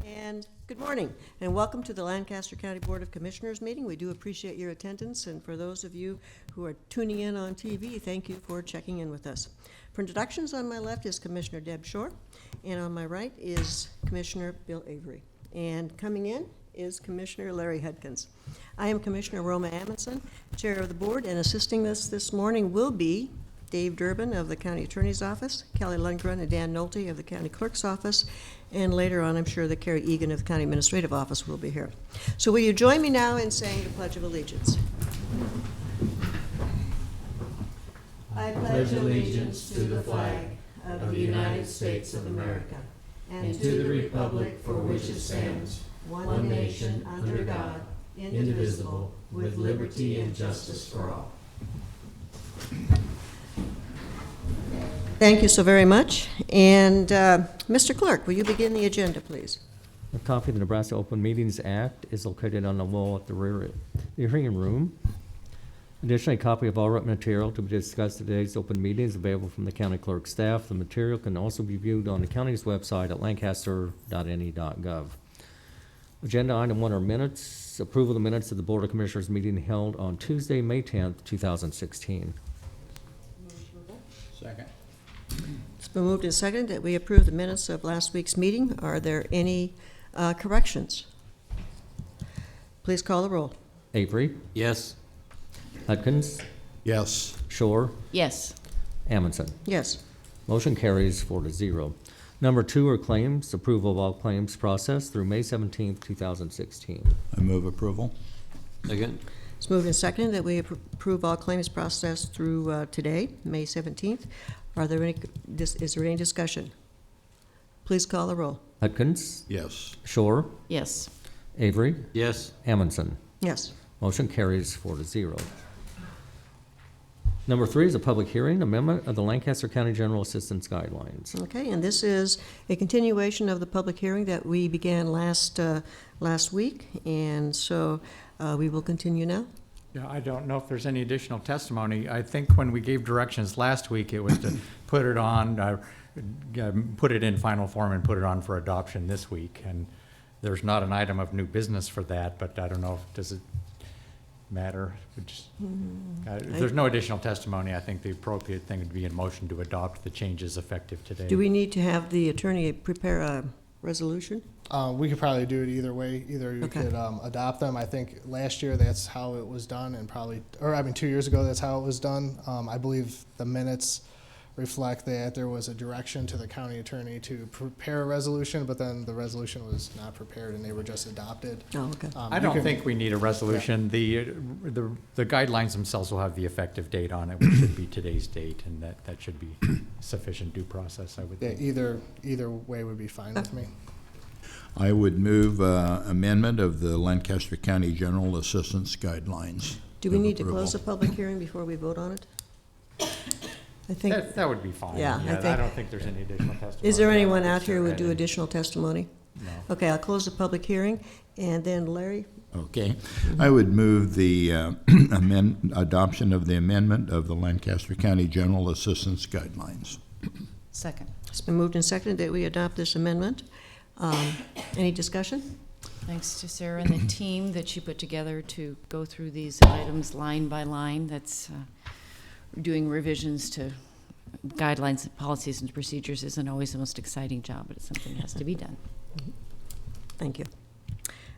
And good morning, and welcome to the Lancaster County Board of Commissioners meeting. We do appreciate your attendance, and for those of you who are tuning in on TV, thank you for checking in with us. For introductions, on my left is Commissioner Deb Shore, and on my right is Commissioner Bill Avery. And coming in is Commissioner Larry Hudkins. I am Commissioner Roma Amundson, Chair of the Board, and assisting us this morning will be Dave Durbin of the County Attorney's Office, Kelly Lundgren and Dan Nolte of the County Clerk's Office, and later on I'm sure that Carrie Egan of the County Administrative Office will be here. So will you join me now in saying the Pledge of Allegiance? I pledge allegiance to the flag of the United States of America and to the republic for which it stands, one nation under God, indivisible, with liberty and justice for all. Thank you so very much. And Mr. Clerk, will you begin the agenda, please? A copy of the Nebraska Open Meetings Act is located on the wall at the rear of the hearing room. Additionally, a copy of all written material to be discussed at today's open meeting is available from the county clerk staff. The material can also be viewed on the county's website at lancaster.ne.gov. Agenda item 1 are minutes. Approval of the minutes of the Board of Commissioners meeting held on Tuesday, May 10th, 2016. Second. It's been moved and seconded that we approve the minutes of last week's meeting. Are there any corrections? Please call the roll. Avery, Yes. Hudkins, Yes. Shore, Yes. Amundson. Yes. Motion carries 4-0. Number 2 are claims. Approval of all claims processed through May 17th, 2016. I move approval. Second. It's moved and seconded that we approve all claims processed through today, May 17th. Are there any, is there any discussion? Please call the roll. Hudkins, Yes. Shore, Yes. Avery, Yes. Amundson. Yes. Motion carries 4-0. Number 3 is a public hearing, amendment of the Lancaster County General Assistance Guidelines. Okay, and this is a continuation of the public hearing that we began last week, and so we will continue now. Yeah, I don't know if there's any additional testimony. I think when we gave directions last week, it was to put it on, put it in final form and put it on for adoption this week. And there's not an item of new business for that, but I don't know, does it matter? If there's no additional testimony, I think the appropriate thing would be a motion to adopt the changes effective today. Do we need to have the attorney prepare a resolution? We could probably do it either way. Either you Okay. could adopt them. I think last year that's how it was done, and probably, or I mean 2 years ago that's how it was done. I believe the minutes reflect that there was a direction to the county attorney to prepare a resolution, but then the resolution was not prepared and they were just adopted. Oh, okay. I You don't can- think we need a resolution. The guidelines themselves will have the effective date on it, which should be today's date, and that should be sufficient due process, I would Yeah, think. either way would be fine with me. I would move amendment of the Lancaster County General Assistance Guidelines. Do we Move need to approval. close the public hearing before we vote on it? I think, That would be fine. Yeah, I I think- don't think there's any additional testimony. is there anyone out Is here who there would do any? additional testimony? No. Okay, I'll close the public hearing, and then Larry, Okay. I would move the adoption of the amendment of the Lancaster County General Assistance Guidelines. Second. it's been moved and seconded that we adopt this amendment. Any discussion? Thanks to Sarah and the team that she put together to go through these items line by line. That's doing revisions to guidelines, policies, and procedures isn't always the most exciting job, but it's something that has to be done. Thank you.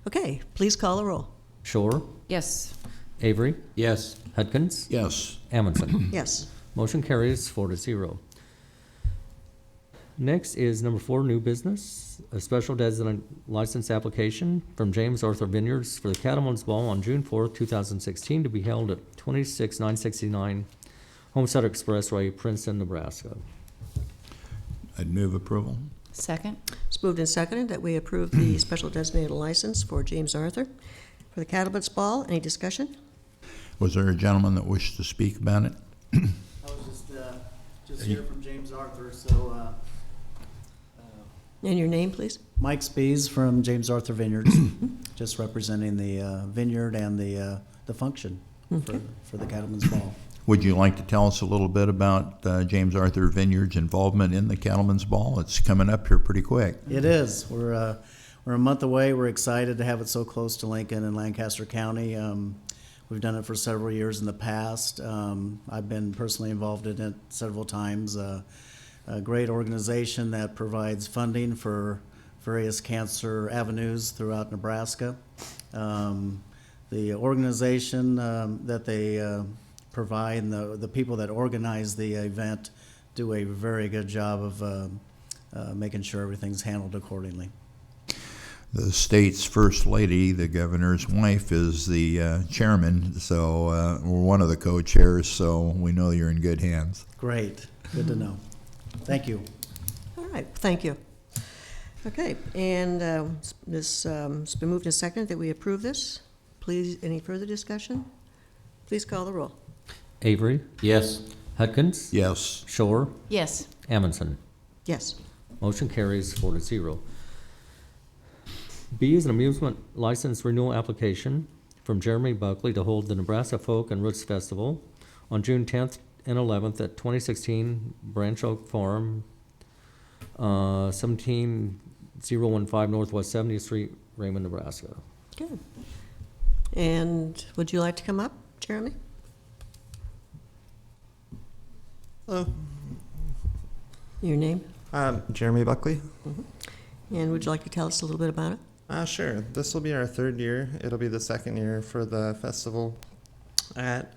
Okay, please call the roll. Shore, Yes. Avery, Yes. Hudkins, Yes. Amundson. Yes. Motion carries 4-0. Next is number 4, new business, a special designated license application from James Arthur Vineyards for the Cattlemen's Ball on June 4th, 2016, to be held at 26969 Homestead Expressway, Princeton, Nebraska. I'd move approval. Second. It's moved and seconded that we approve the special designated license for James Arthur for the Cattlemen's Ball. Any discussion? Was there a gentleman that wished to speak about it? I was just here from James Arthur, so And your name, please? Mike Spees from James Arthur Vineyards, just representing the vineyard and the function for the Cattlemen's Ball. Would you like to tell us a little bit about James Arthur Vineyard's involvement in the Cattlemen's Ball? It's coming up here pretty quick. It is. We're we're a month away. We're excited to have it so close to Lincoln and Lancaster County. We've done it for several years in the past. I've been personally involved in it several times. A great organization that provides funding for various cancer avenues throughout Nebraska. The organization that they provide and the people that organize the event do a very good job of making sure everything's handled accordingly. The state's first lady, the governor's wife, is the chairman, so we're one of the co-chairs, so we know you're in good hands. Great, good to know. Thank you. All right, thank you. Okay, and it's been moved and seconded that we approve this. Please, any further discussion? Please call the roll. Avery, Yes. Hudkins, Yes. Shore, Yes. Amundson. Yes. Motion carries 4-0. B is an amusement license renewal application from Jeremy Buckley to hold the Nebraska Folk and Roots Festival on June 10th and 11th at 2016 Branch Oak Farm, 17015 Northwest 70th Street, Raymond, Nebraska. Good. And would you like to come up, Jeremy? Hello, Your name? Jeremy Buckley. And would you like to tell us a little bit about it? Sure. This will be our third year. It'll be the second year for the festival at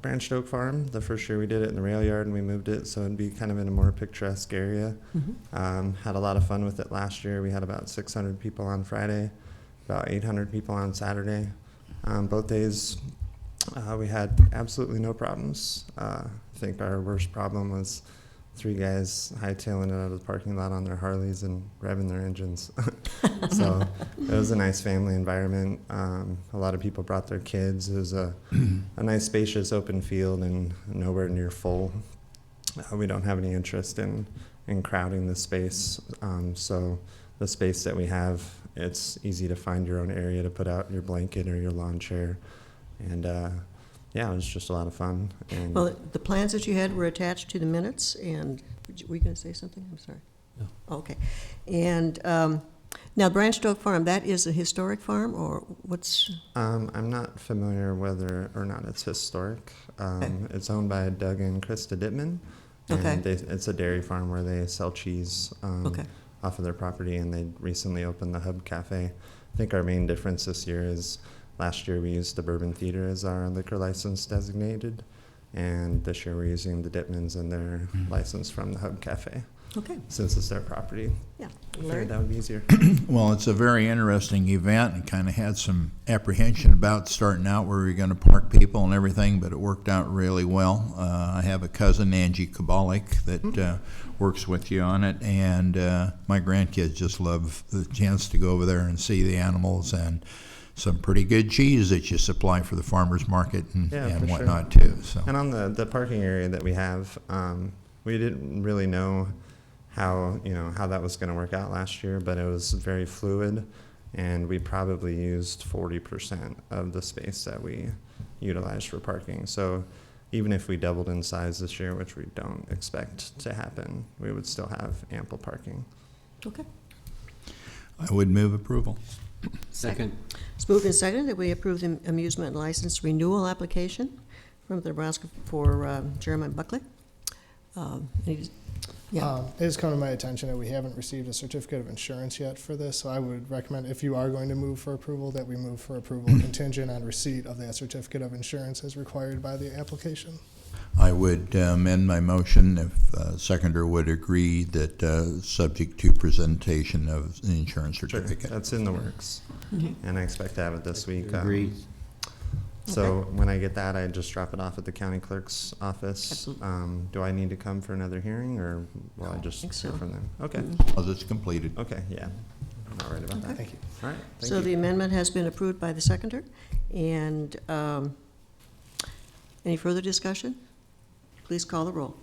Branch Oak Farm. The first year we did it in the rail yard and we moved it so it'd be kind of in a more picturesque area. Had a lot of fun with it last year. We had about 600 people on Friday, about 800 people on Saturday. Both days we had absolutely no problems. I think our worst problem was 3 guys hightailing it out of the parking lot on their Harleys and revving their engines. So it was a nice family environment. A lot of people brought their kids. It was a nice spacious open field and nowhere near full. We don't have any interest in crowding the space. So the space that we have, it's easy to find your own area to put out your blanket or your lawn chair. And yeah, it was just a lot of fun. And Well, the plans that you had were attached to the minutes, and were you going to say something? I'm sorry. No. Okay. And now, Branch Oak Farm, that is a historic farm, or what's? I'm not familiar whether or not it's historic. It's owned by Doug and Krista Dittman. Okay. And it's a dairy farm where they sell cheese Okay. off of their property, and they recently opened the Hub Cafe. I think our main difference this year is last year we used the Bourbon Theater as our liquor license designated, and this year we're using the Dittmans and their license from the Hub Cafe, Okay. since it's their property. Yeah. I Larry? figured that would be easier. Well, it's a very interesting event and kind of had some apprehension about starting out where we were going to park people and everything, but it worked out really well. I have a cousin, Angie Kabalik, that works with you on it, and my grandkids just love the chance to go over there and see the animals and some pretty good cheese that you supply for the farmers market and, Yeah, and for sure. whatnot too. So And on the parking area that we have, we didn't really know how that was going to work out last year, but it was very fluid, and we probably used 40% of the space that we utilized for parking. So even if we doubled in size this year, which we don't expect to happen, we would still have ample parking. Okay. I would move approval. Second. It's moved and seconded that we approve the amusement license renewal application from Nebraska for Jeremy Buckley. Yeah. It has come to my attention that we haven't received a certificate of insurance yet for this, so I would recommend, if you are going to move for approval, that we move for approval contingent on receipt of that certificate of insurance as required by the application. I would amend my motion if seconder would agree that subject to presentation of the insurance certificate. That's in the works, and I expect to have it this week. Agreed. So when I get that, I just drop it off at the county clerk's office. Absolutely. Do I need to come for another hearing, or will I just think hear so. from them? Okay. As it's completed. Okay, yeah. I'm not worried about that. Thank you. All right, thank So you. the amendment has been approved by the seconder. And any further discussion? Please call the roll.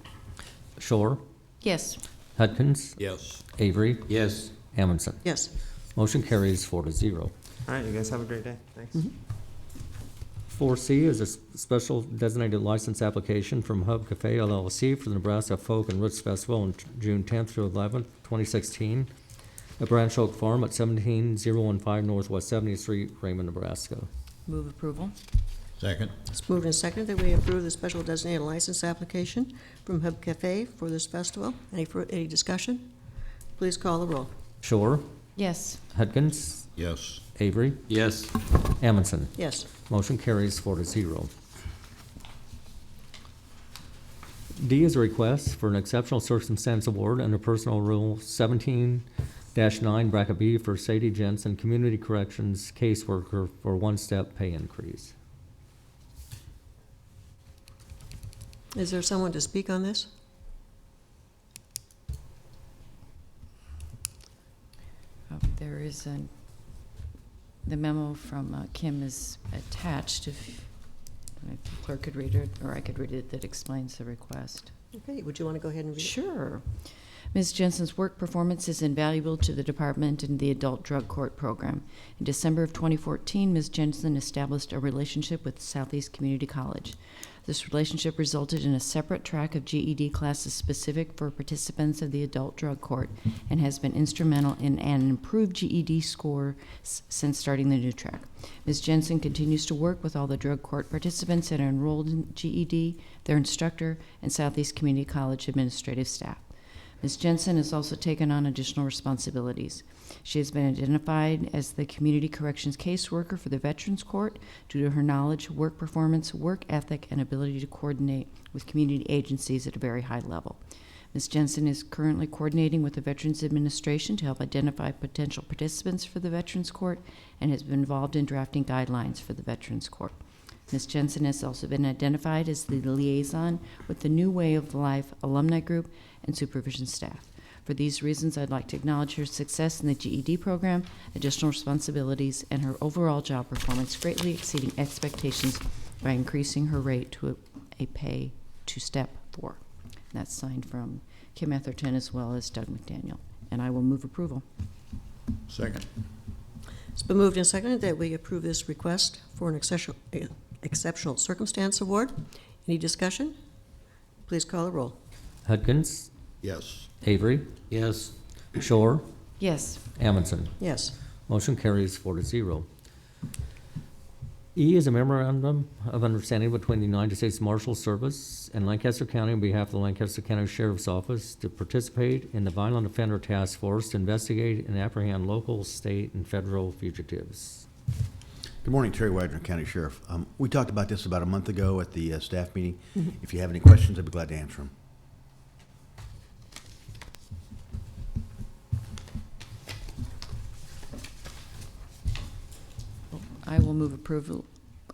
Shore, Yes. Hudkins, Yes. Avery, Yes. Amundson. Yes. Motion carries 4-0. All right, you guys have a great day. Thanks. 4C is a special designated license application from Hub Cafe LLC for the Nebraska Folk and Roots Festival on June 10th through 11th, 2016. at Branch Oak Farm at 17015 Northwest 70th Street, Raymond, Nebraska. Move approval. Second. It's moved and seconded that we approve the special designated license application from Hub Cafe for this festival. Any discussion? Please call the roll. Shore, Yes. Hudgens, Yes. Avery, Yes. Amundson. Yes. Motion carries 4-0. D is a request for an exceptional circumstance award under Personal Rule 17-9, bracket B, for Sadie Jensen, Community Corrections caseworker, for one-step pay increase. Is there someone to speak on this? There is the memo from Kim is attached, if the clerk could read it, or I could read it, that explains the request. Okay, would you want to go ahead and read it? Sure. Ms. Jensen's work performance is invaluable to the department and the adult drug court program. In December of 2014, Ms. Jensen established a relationship with Southeast Community College. This relationship resulted in a separate track of GED classes specific for participants of the adult drug court and has been instrumental in an improved GED score since starting the new track. Ms. Jensen continues to work with all the drug court participants that are enrolled in GED, their instructor, and Southeast Community College administrative staff. Ms. Jensen has also taken on additional responsibilities. She has been identified as the Community Corrections caseworker for the Veterans Court due to her knowledge, work performance, work ethic, and ability to coordinate with community agencies at a very high level. Ms. Jensen is currently coordinating with the Veterans Administration to help identify potential participants for the Veterans Court and has been involved in drafting guidelines for the Veterans Court. Ms. Jensen has also been identified as the liaison with the New Way of Life alumni group and supervision staff. For these reasons, I'd like to acknowledge her success in the GED program, additional responsibilities, and her overall job performance, greatly exceeding expectations by increasing her rate to a pay to step 4. And that's signed from Kim Etherton as well as Doug McDaniel. And I will move approval. Second. It's been moved and seconded that we approve this request for an exceptional circumstance award. Any discussion? Please call the roll. Hudgens, Yes. Avery, Yes. Shore, Yes. Amundson. Yes. Motion carries 4-0. E is a memorandum of understanding between the United States Marshal Service and Lancaster County on behalf of the Lancaster County Sheriff's Office to participate in the Violent Offender Task Force to investigate and apprehend local, state, and federal fugitives. Good morning, Terry Wagner, County Sheriff. We talked about this about a month ago at the staff meeting. If you have any questions, I'd be glad to answer them. I will move approval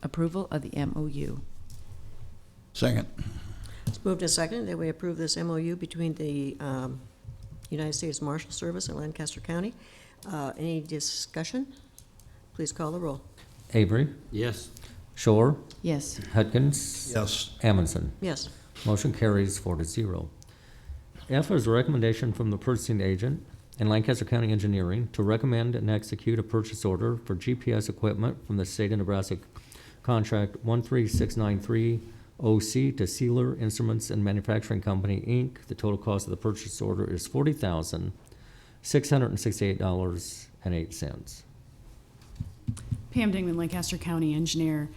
of the MOU. Second. It's moved and seconded that we approve this MOU between the United States Marshal Service and Lancaster County. Any discussion? Please call the roll. Avery, Yes. Shore, Yes. Hudgens. Yes. Amundson. Yes. Motion carries 4-0. F is a recommendation from the purchasing agent and Lancaster County Engineering to recommend and execute a purchase order for GPS equipment from the state of Nebraska contract 13693 OC to Sealer Instruments and Manufacturing Company, Inc. The total cost of the purchase order is $40,668.08. Pam Dingman, Lancaster County Engineer.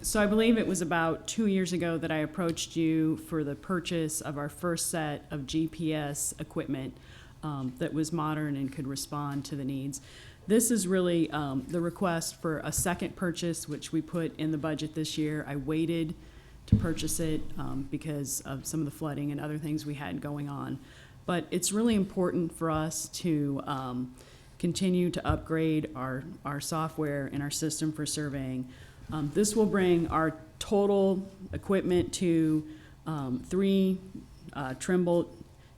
So I believe it was about 2 years ago that I approached you for the purchase of our first set of GPS equipment that was modern and could respond to the needs. This is really the request for a second purchase, which we put in the budget this year. I waited to purchase it because of some of the flooding and other things we had going on. But it's really important for us to continue to upgrade our software and our system for surveying. This will bring our total equipment to 3 Trimble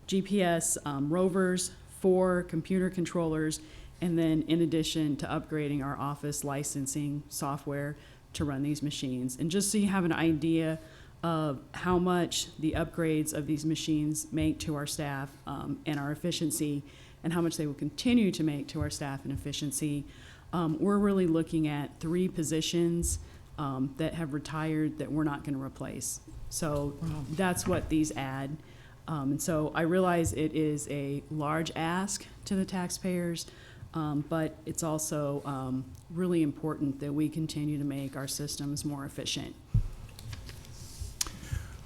GPS rovers, 4 computer controllers, and then in addition to upgrading our office licensing software to run these machines. And just so you have an idea of how much the upgrades of these machines make to our staff and our efficiency, and how much they will continue to make to our staff and efficiency, we're really looking at 3 positions that have retired that we're not going to replace. So that's what these add. And so I realize it is a large ask to the taxpayers, but it's also really important that we continue to make our systems more efficient.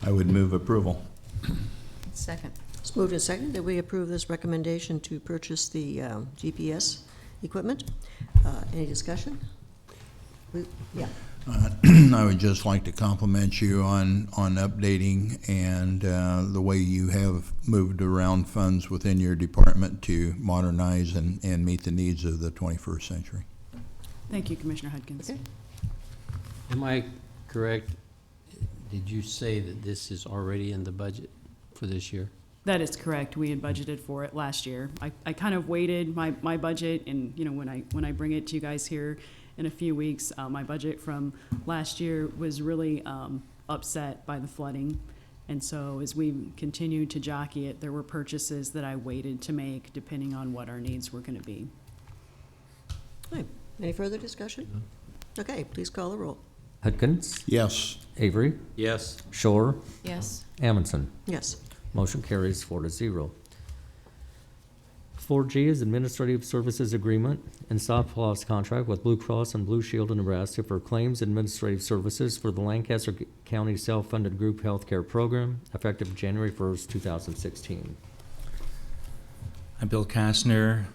I would move approval. Second. It's moved and seconded that we approve this recommendation to purchase the GPS equipment. Any discussion? Yeah. I would just like to compliment you on updating and the way you have moved around funds within your department to modernize and meet the needs of the 21st century. Thank you, Commissioner Hudkins. Okay. Am I correct? Did you say that this is already in the budget for this year? That is correct. We had budgeted for it last year. I kind of waited my budget, and you know, when I bring it to you guys here in a few weeks, my budget from last year was really upset by the flooding. And so as we continued to jockey it, there were purchases that I waited to make depending on what our needs were going to be. Right. Any further discussion? Okay, please call the roll. Hudkins, Yes. Avery, Yes. Shore, Yes. Amundson. Yes. Motion carries 4-0. 4G is Administrative Services Agreement and stop-loss contract with Blue Cross and Blue Shield of Nebraska for claims administrative services for the Lancaster County Self-Funded Group Healthcare Program, effective January 1st, 2016. I'm Bill Costner,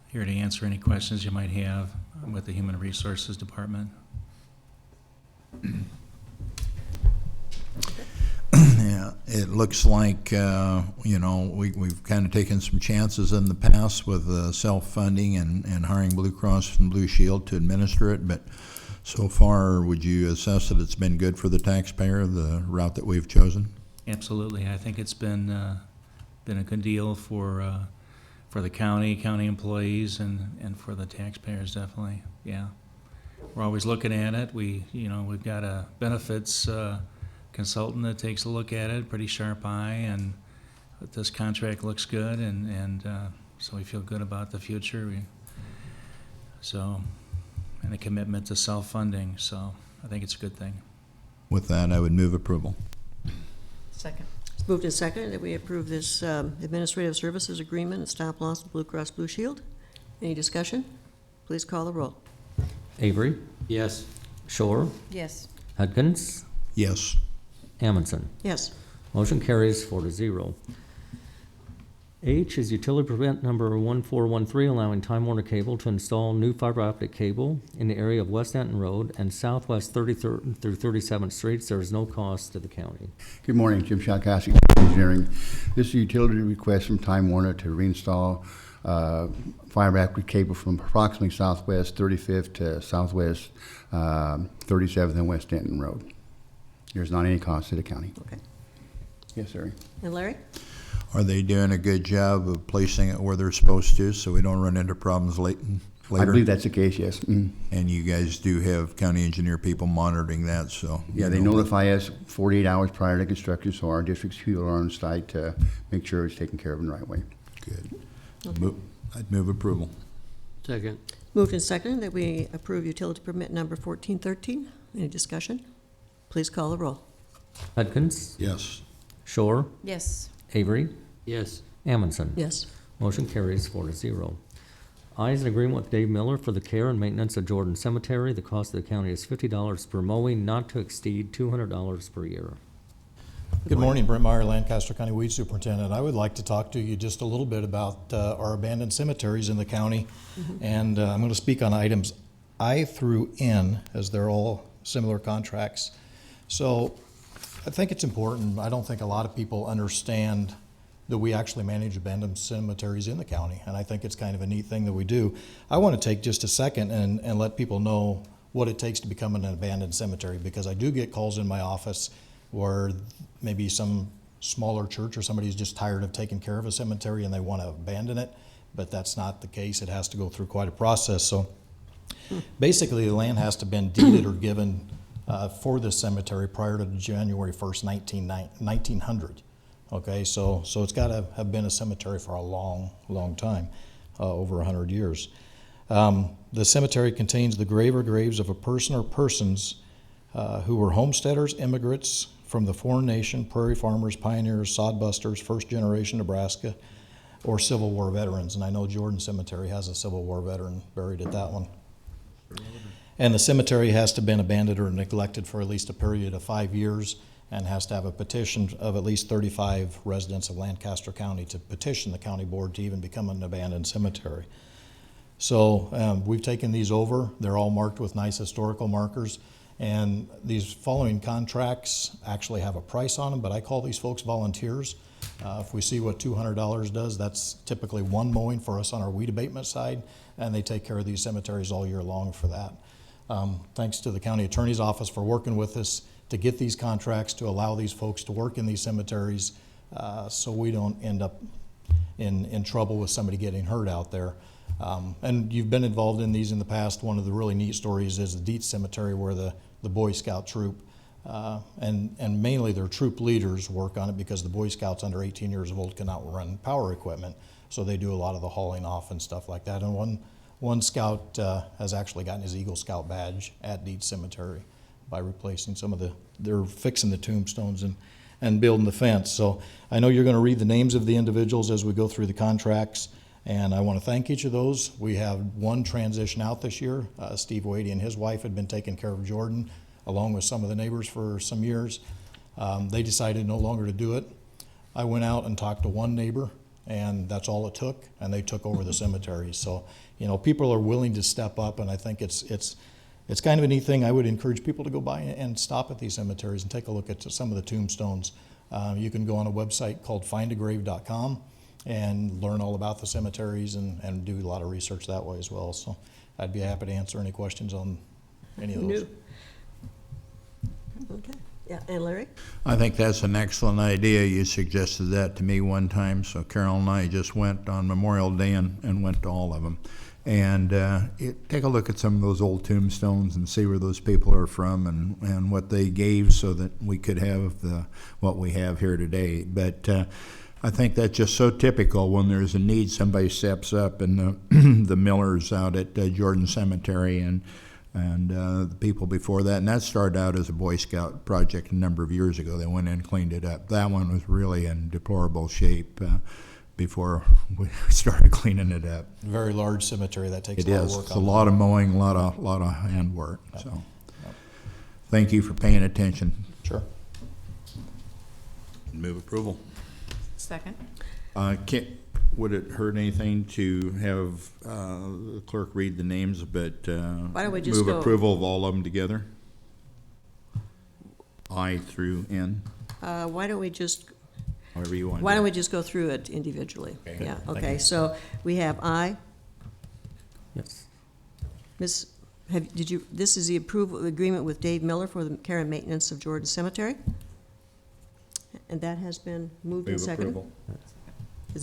here to answer any questions you might have with the Human Resources Department. Yeah, it looks like, we've kind of taken some chances in the past with self-funding and hiring Blue Cross and Blue Shield to administer it, but so far, would you assess that it's been good for the taxpayer, the route that we've chosen? Absolutely. I think it's been a good deal for the county employees, and for the taxpayers, definitely, yeah. We're always looking at it. We've got a benefits consultant that takes a look at it, pretty sharp eye, and this contract looks good, and so we feel good about the future. And a commitment to self-funding, so I think it's a good thing. With that, I would move approval. Second. It's moved and seconded that we approve this administrative services agreement and stop loss with Blue Cross Blue Shield. Any discussion? Please call the roll. Avery, Yes. Shore, Yes. Hudkins, Yes. Amundson. Yes. Motion carries 4-0. H is utility permit number 1413, allowing Time Warner Cable to install new fiber optic cable in the area of West Denton Road and Southwest 33rd through 37th Streets. There is no cost to the county. Good morning, Jim Shalkowski, Engineering. This is a utility request from Time Warner to reinstall fiber optic cable from approximately Southwest 35th to Southwest 37th and West Denton Road. There's not any cost to the county. Okay. Yes, sir. And Larry? Are they doing a good job of placing it where they're supposed to, so we don't run into problems later? I believe that's the case, yes. Mm. And you guys do have county engineer people monitoring that, so. Yeah, they notify us 48 hours prior to construction, so our district's people are on site to make sure it's taken care of in the right way. Good. Okay. I'd move approval. Second. Moved and seconded that we approve utility permit number 1413. Any discussion? Please call the roll. Hudkins, Yes. Shore, Yes. Avery, Yes. Amundson. Yes. Motion carries 4-0. I is an agreement with Dave Miller for the care and maintenance of Jordan Cemetery. The cost of the county is $50 per mowing, not to exceed $200 per year. Good morning, Brent Meyer, Lancaster County Weed Superintendent. I would like to talk to you just a little bit about our abandoned cemeteries in the county. And I'm going to speak on items I through N, as they're all similar contracts. So I think it's important. I don't think a lot of people understand that we actually manage abandoned cemeteries in the county, and I think it's kind of a neat thing that we do. I want to take just a second and let people know what it takes to become an abandoned cemetery, because I do get calls in my office where maybe some smaller church or somebody's just tired of taking care of a cemetery and they want to abandon it, but that's not the case. It has to go through quite a process. So basically, the land has to have been deeded or given for this cemetery prior to January 1st, 1900. Okay, so it's got to have been a cemetery for a long, long time, over 100 years. The cemetery contains the grave or graves of a person or persons who were homesteaders, immigrants from the Foreign Nation, Prairie Farmers, Pioneers, Sodbusters, First Generation Nebraska, or Civil War veterans. And I know Jordan Cemetery has a Civil War veteran buried at that one. And the cemetery has to have been abandoned or neglected for at least a period of 5 years and has to have a petition of at least 35 residents of Lancaster County to petition the county board to even become an abandoned cemetery. So we've taken these over. They're all marked with nice historical markers. And these following contracts actually have a price on them, but I call these folks volunteers. If we see what $200 does, that's typically one mowing for us on our weed abatement side, and they take care of these cemeteries all year long for that. Thanks to the county attorney's office for working with us to get these contracts to allow these folks to work in these cemeteries so we don't end up in trouble with somebody getting hurt out there. And you've been involved in these in the past. One of the really neat stories is the Dietz Cemetery where the Boy Scout troop and mainly their troop leaders work on it because the Boy Scouts under 18 years old cannot run power equipment. So they do a lot of the hauling off and stuff like that. And one scout has actually gotten his Eagle Scout badge at Dietz Cemetery by replacing some of they're fixing the tombstones and building the fence. So I know you're going to read the names of the individuals as we go through the contracts. And I want to thank each of those. We have one transition out this year. Steve Wadey and his wife had been taking care of Jordan along with some of the neighbors for some years. They decided no longer to do it. I went out and talked to one neighbor, and that's all it took, and they took over the cemetery. So, you know, people are willing to step up, and I think it's kind of a neat thing. I would encourage people to go by and stop at these cemeteries and take a look at some of the tombstones. You can go on a website called findagrave.com and learn all about the cemeteries and do a lot of research that way as well. So I'd be happy to answer any questions on any of those. Okay. Yeah, and Larry? I think that's an excellent idea. You suggested that to me one time, so Carol and I just went on Memorial Day and went to all of them. And take a look at some of those old tombstones and see where those people are from and what they gave so that we could have what we have here today. But I think that's just so typical. When there's a need, somebody steps up, and the Millers out at Jordan Cemetery and the people before that. And that started out as a Boy Scout project a number of years ago. They went in and cleaned it up. That one was really in deplorable shape before we started cleaning it up. Very large cemetery. That takes It a lot is. of work. It's a lot of mowing, a lot of handwork. So, thank you for paying attention. Sure. Move approval. Second. Would it hurt anything to have the clerk read the names, but Why don't we just move go- approval of all of them together? I through N, Why don't we just however you want. Why don't we just go through it individually? Okay. Yeah, Thank okay, you. so we have I, Yes. this is the approval agreement with Dave Miller for the care and maintenance of Jordan Cemetery? And that has been moved and Move seconded? approval.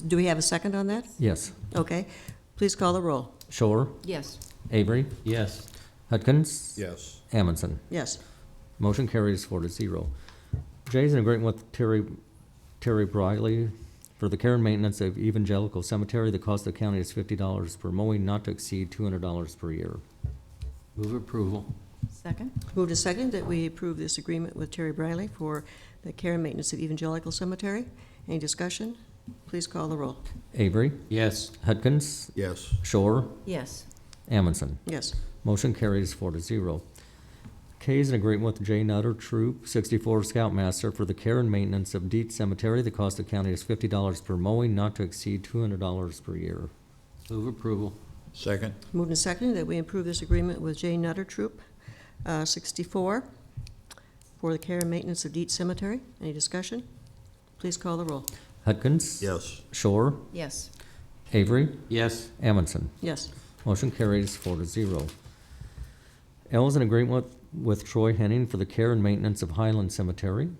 Do we have a second on that? Yes. Okay, please call the roll. Shore, Yes. Avery, Yes. Hudkins, Yes. Amundson. Yes, Motion carries 4-0. J is an agreement with Terry Briley for the care and maintenance of Evangelical Cemetery. The cost of the county is $50 per mowing, not to exceed $200 per year. Move approval. Second. moved and seconded that we approve this agreement with Terry Briley for the care and maintenance of Evangelical Cemetery. Any discussion? Please call the roll. Avery, Yes. Hudkins, Yes. Shore, Yes. Amundson. Yes, Motion carries 4-0. K is an agreement with J Nutter Troop 64 Scoutmaster for the care and maintenance of Dietz Cemetery. The cost of county is $50 per mowing, not to exceed $200 per year. Move approval. Second. moved and seconded that we approve this agreement with J Nutter Troop 64 for the care and maintenance of Dietz Cemetery. Any discussion? Please call the roll. Hudkins. Yes. Shore, Yes. Avery, Yes. Amundson. Yes, Motion carries 4-0. L is an agreement with Troy Henning for the care and maintenance of Highland Cemetery.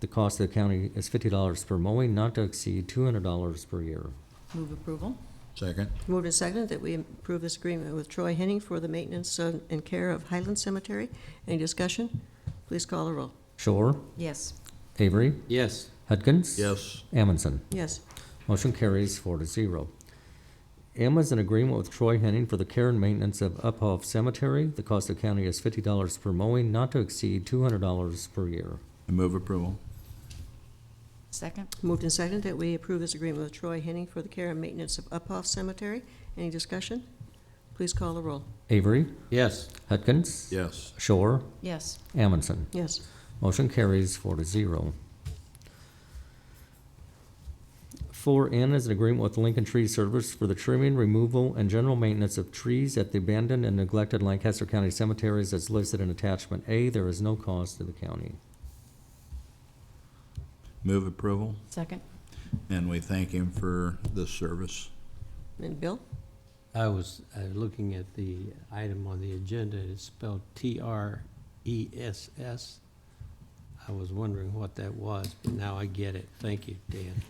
The cost of the county is $50 per mowing, not to exceed $200 per year. Move approval. Second. moved and seconded that we approve this agreement with Troy Henning for the maintenance and care of Highland Cemetery. Any discussion? Please call the roll. Shore, Yes. Avery, Yes. Hudkins. Yes. Amundson. Yes, Motion carries 4-0. M is an agreement with Troy Henning for the care and maintenance of Uphoff Cemetery. The cost of county is $50 per mowing, not to exceed $200 per year. I move approval. Second? Moved and seconded that we approve this agreement with Troy Henning for the care and maintenance of Uphoff Cemetery. Any discussion? Please call the roll. Avery, Yes. Hudkins, Yes. Shore, Yes. Amundson. Yes. Motion carries 4-0. 4N is an agreement with Lincoln Tree Service for the trimming, removal, and general maintenance of trees at the abandoned and neglected Lancaster County cemeteries as listed in Attachment A. There is no cost to the county. Move approval, Second? and we thank him for this service. And Bill? I was looking at the item on the agenda. It's spelled TRESS. I was wondering what that was, but now I get it. Thank you, Dan.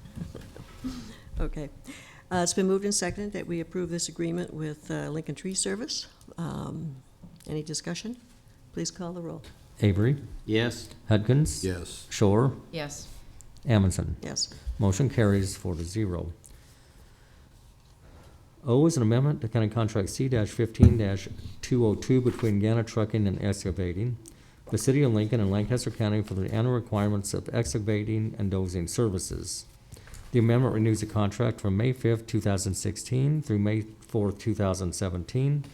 Okay. It's been moved and seconded that we approve this agreement with Lincoln Tree Service. Any discussion? Please call the roll. Avery, Yes. Hudkins, Yes. Shore, Yes. Amundson. Yes. Motion carries 4-0. O is an amendment to County Contract C-15-202 between Gannett Trucking and Excavating, the City of Lincoln and Lancaster County for the annual requirements of excavating and dozing services. The amendment renews the contract from May 5th, 2016 through May 4th, 2017.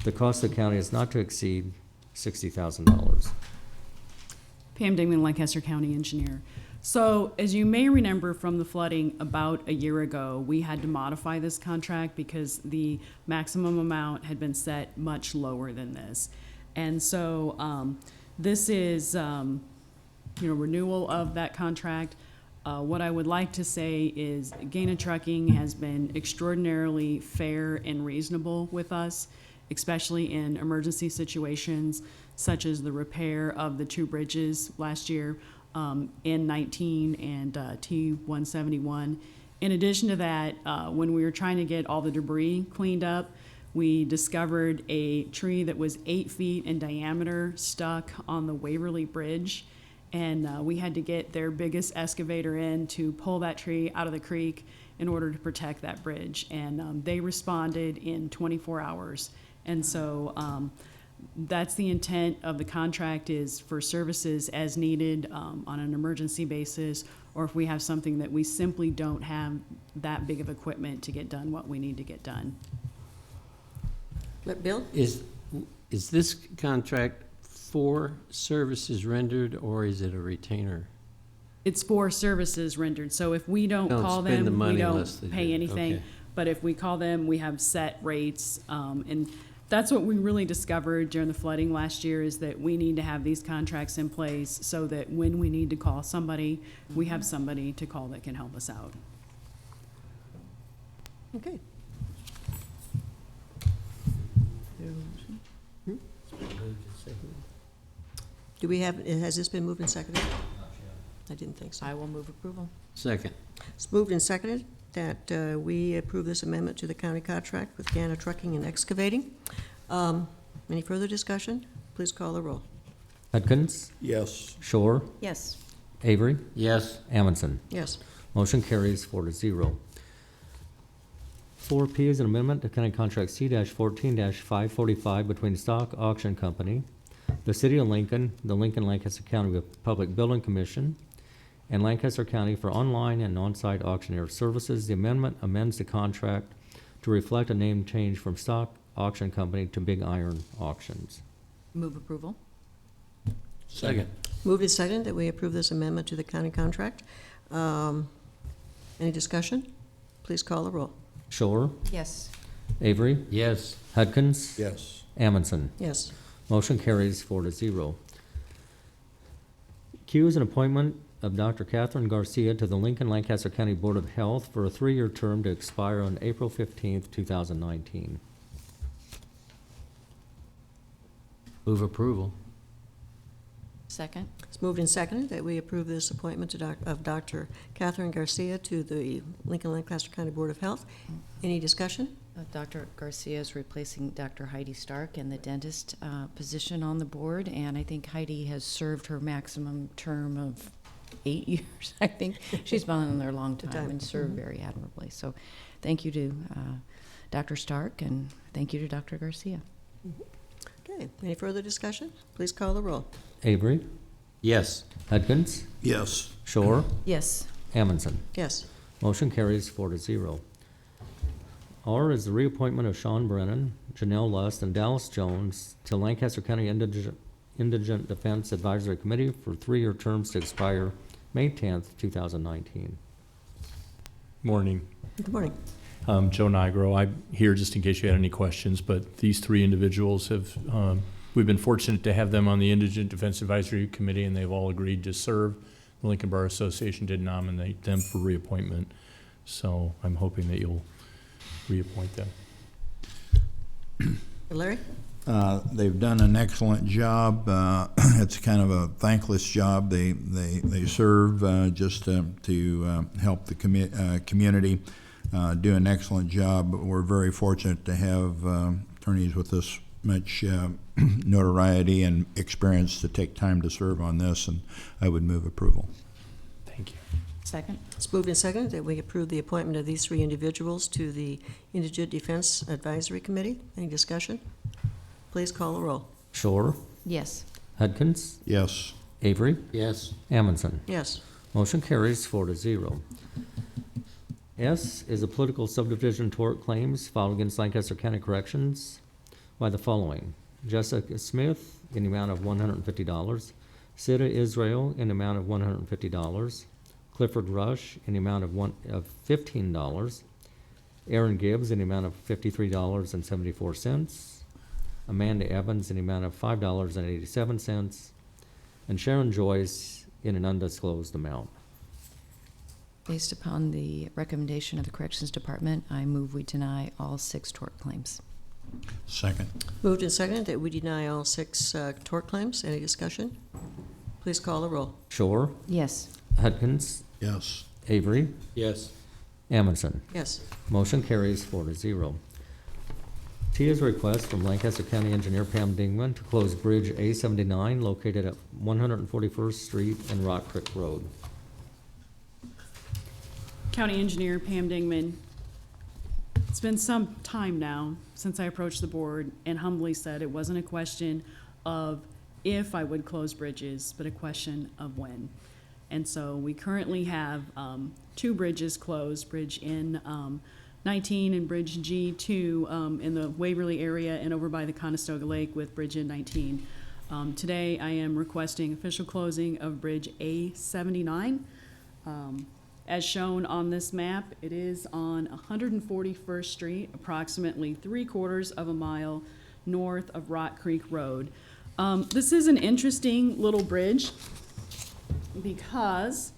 The cost of the county is not to exceed $60,000. Pam Dingman, Lancaster County Engineer. So, as you may remember from the flooding about a year ago, we had to modify this contract because the maximum amount had been set much lower than this. And so, this is, renewal of that contract. What I would like to say is Gannett Trucking has been extraordinarily fair and reasonable with us, especially in emergency situations such as the repair of the two bridges last year, N19 and T171. In addition to that, when we were trying to get all the debris cleaned up, we discovered a tree that was 8 feet in diameter stuck on the Waverly Bridge. And we had to get their biggest excavator in to pull that tree out of the creek in order to protect that bridge. And they responded in 24 hours. And so that's the intent of the contract, is for services as needed on an emergency basis, or if we have something that we simply don't have that big of equipment to get done what we need to get done. But Bill? Is this contract for services rendered, or is it a retainer? It's for services rendered. So if we don't call spend the them, we money unless don't they pay do. anything. Okay. But if we call them, we have set rates. And that's what we really discovered during the flooding last year, is that we need to have these contracts in place so that when we need to call somebody, we have somebody to call that can help us out. Okay. Do we have, has this been moved and seconded? I didn't think so. I will move approval. Second. It's moved and seconded that we approve this amendment to the county contract with Gannett Trucking and Excavating. Any further discussion? Please call the roll. Hudkins, Yes. Shore, Yes. Avery, Yes. Amundson. Yes. Motion carries 4-0. 4P is an amendment to County Contract C-14-545 between Stock Auction Company, the City of Lincoln, the Lincoln Lancaster County Public Building Commission, and Lancaster County for online and on-site auctioneer services. The amendment amends the contract to reflect a name change from Stock Auction Company to Big Iron Auctions. Move approval. Second. Moved and seconded that we approve this amendment to the county contract. Any discussion? Please call the roll. Shore, Yes. Avery, Yes. Hudkins, Yes. Amundson. Yes. Motion carries 4-0. Q is an appointment of Dr. Catherine Garcia to the Lincoln Lancaster County Board of Health for a 3-year term to expire on April 15th, 2019. Move approval. Second? It's moved and seconded that we approve this appointment of Dr. Catherine Garcia to the Lincoln Lancaster County Board of Health. Any discussion? Dr. Garcia is replacing Dr. Heidi Stark in the dentist position on the board, and I think Heidi has served her maximum term of 8 years. I think she's been on there a long time and served very admirably. So thank you to Dr. Stark, and thank you to Dr. Garcia. Okay, any further discussion? Please call the roll. Avery, Yes. Hudkins, Yes. Shore, Yes. Amundson. Yes. Motion carries 4-0. R is the reappointment of Sean Brennan, Janelle Lust, and Dallas Jones to Lancaster County Indigent Defense Advisory Committee for 3-year terms to expire May 10th, 2019. Morning. Good morning. Joe Nigro. I'm here just in case you had any questions, but these three individuals have, we've been fortunate to have them on the Indigent Defense Advisory Committee, and they've all agreed to serve. The Lincoln Bar Association did nominate them for reappointment, so I'm hoping that you'll reappoint them. Larry? They've done an excellent job. It's kind of a thankless job. They serve just to help the community, do an excellent job. We're very fortunate to have attorneys with this much notoriety and experience to take time to serve on this, and I would move approval. Thank you. Second? It's moved and seconded that we approve the appointment of these 3 individuals to the Indigent Defense Advisory Committee. Any discussion? Please call the roll. Shore, Yes. Hudkins, Yes. Avery, Yes. Amundson. Yes. Motion carries 4-0. S is a political subdivision tort claims filed against Lancaster County Corrections by the following: Jessica Smith in the amount of $150, Sida Israel in the amount of $150, Clifford Rush in the amount of $15, Aaron Gibbs in the amount of $53.74, Amanda Evans in the amount of $5.87, and Sharon Joyce in an undisclosed amount. Based upon the recommendation of the Corrections Department, I move we deny all 6 tort claims. Second. Moved and seconded that we deny all 6 tort claims. Any discussion? Please call the roll. Shore, Yes. Hudkins, Yes. Avery, Yes. Amundson. Yes. Motion carries 4-0. T is a request from Lancaster County Engineer Pam Dingman to close Bridge A79 located at 141st Street and Rock Creek Road. County Engineer Pam Dingman. It's been some time now since I approached the board and humbly said it wasn't a question of if I would close bridges, but a question of when. And so we currently have 2 bridges closed, Bridge N19 and Bridge G2 in the Waverly area and over by the Conestoga Lake with Bridge N19. Today I am requesting official closing of Bridge A79. As shown on this map, it is on 141st Street, approximately 3/4 of a mile north of Rock Creek Road. This is an interesting little bridge because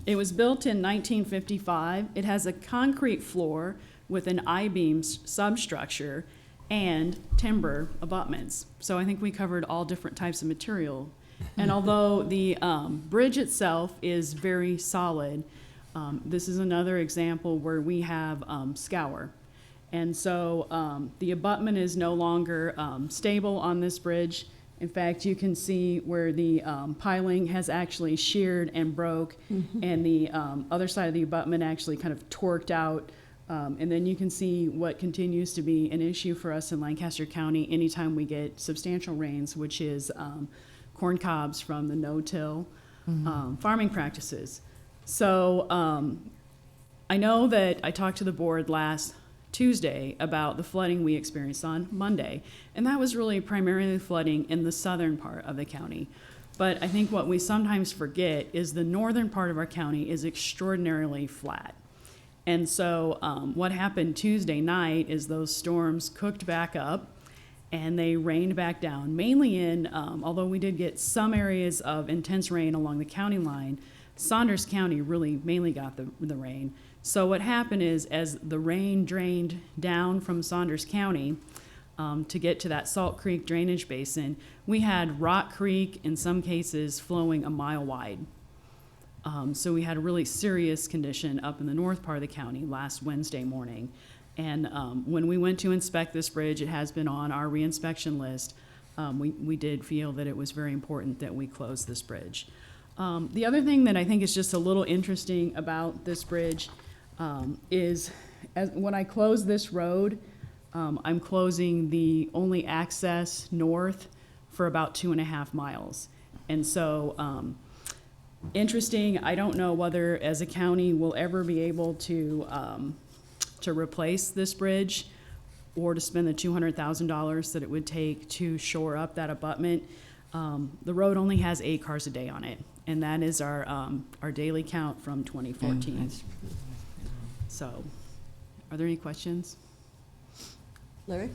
it was built in 1955. It has a concrete floor with an I-beam substructure and timber abutments. So I think we covered all different types of material. And although the bridge itself is very solid, this is another example where we have scour. And so the abutment is no longer stable on this bridge. In fact, you can see where the piling has actually sheared and broke, and the other side of the abutment actually kind of torqued out. And then you can see what continues to be an issue for us in Lancaster County anytime we get substantial rains, which is corn cobs from the no-till farming practices. So I know that I talked to the board last Tuesday about the flooding we experienced on Monday, and that was really primarily flooding in the southern part of the county. But I think what we sometimes forget is the northern part of our county is extraordinarily flat. And so what happened Tuesday night is those storms cooked back up and they rained back down, mainly in, although we did get some areas of intense rain along the county line, Saunders County really mainly got the rain. So what happened is as the rain drained down from Saunders County to get to that Salt Creek drainage basin, we had Rock Creek in some cases flowing a mile wide. So we had a really serious condition up in the north part of the county last Wednesday morning. And when we went to inspect this bridge, it has been on our reinspection list. We did feel that it was very important that we close this bridge. The other thing that I think is just a little interesting about this bridge is when I close this road, I'm closing the only access north for about 2.5 miles. And so, interesting, I don't know whether as a county we'll ever be able to replace this bridge or to spend the $200,000 that it would take to shore up that abutment. The road only has 8 cars a day on it, and that is our daily count from 2014. So, are there any questions? Larry?